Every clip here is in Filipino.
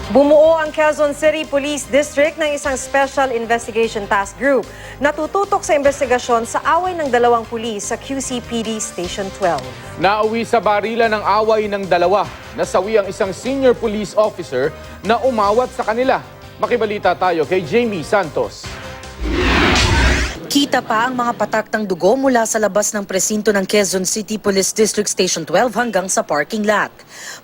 Bumuo ang Quezon City Police District ng isang Special Investigation Task Group na tututok sa investigasyon sa away ng dalawang pulis sa QCPD Station 12. Nauwi sa barilan ng away ng dalawa. Nasawi ang isang senior police officer na umawat sa kanila. Makibalita tayo kay Jamie Santos. Kita pa ang mga patak ng dugo mula sa labas ng presinto ng Quezon City Police District Station 12 hanggang sa parking lot.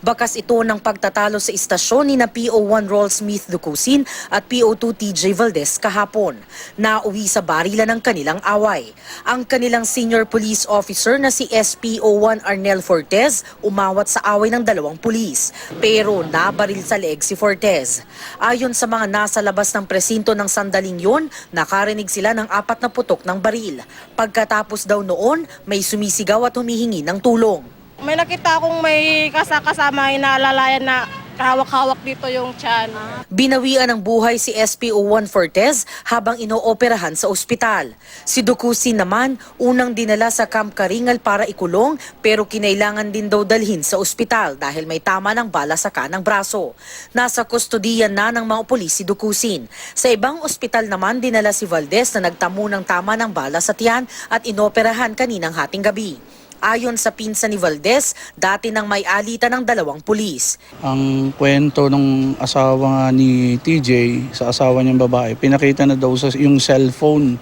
Bakas ito ng pagtatalo sa istasyon ni na PO1 Roll Smith Ducusin at PO2 TJ Valdez kahapon. Nauwi sa barilan ng kanilang away. Ang kanilang senior police officer na si SPO1 Arnel Fortez umawat sa away ng dalawang pulis. Pero nabaril sa leeg si Fortez. Ayon sa mga nasa labas ng presinto ng sandaling yun, nakarinig sila ng 4 na putok ng baril. Pagkatapos daw noon, may sumisigaw at humihingi ng tulong. May nakita akong may kasama inaalalayan na kahawak-hawak dito yung tiyan. Binawian ng buhay si SPO1 Fortez habang inooperahan sa ospital. Si Ducusin naman unang dinala sa Camp Karingal para ikulong pero kinailangan din daw dalhin sa ospital dahil may tama ng bala sa kanang braso. Nasa kustodiyan na ng mga pulis si Ducusin. Sa ibang ospital naman dinala si Valdez na nagtamo ng tama ng bala sa tiyan at inoperahan kaninang hating gabi. Ayon sa pinsan ni Valdez, dati nang may alitan ng dalawang pulis. Ang kwento ng asawa ni TJ sa asawa niyang babae, pinakita na daw sa yung cellphone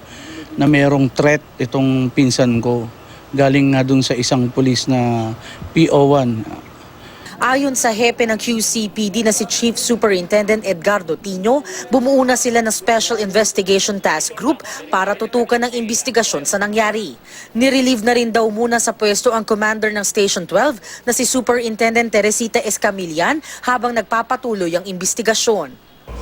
na merong threat itong pinsan ko. Galing nga dun sa isang pulis na PO1. Ayon sa hepe ng QCPD na si Chief Superintendent Edgardo Tino, bumuo na sila ng Special Investigation Task Group para tutukan ng investigasyon sa nangyari. Nirelieve na rin daw muna sa pwesto ang commander ng Station 12 na si Superintendent Teresita Escamillan habang nagpapatuloy ang investigasyon.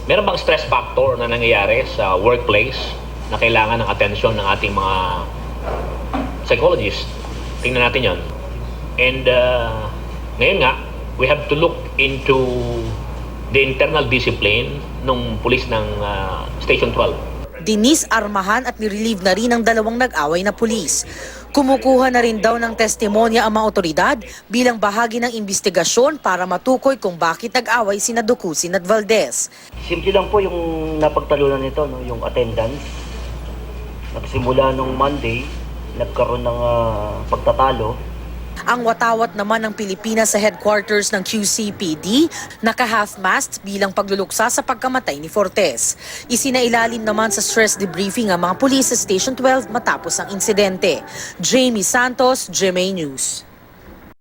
Meron bang stress factor na nangyayari sa workplace na kailangan ng atensyon ng ating mga psychologists? Tingnan natin yon. And ngayon nga, we have to look into the internal discipline ng pulis ng Station 12. Dinis-armahan at nirelieve na rin ang dalawang nag-away na pulis. Kumukuha na rin daw ng testimonya ang mga otoridad bilang bahagi ng investigasyon para matukoy kung bakit nag-away sina Ducusin at Valdez. Simple lang po yung napagtalunan nito, no? Yung attendance. Nagsimula nung Monday, nagkaroon ng pagtatalo. Ang watawat naman ng Pilipinas sa headquarters ng QCPD, naka-half-mast bilang pagluluksa sa pagkamatay ni Fortez. Isinailalim naman sa stress debriefing ang mga pulis sa Station 12 matapos ang insidente. Jamie Santos, GMA News.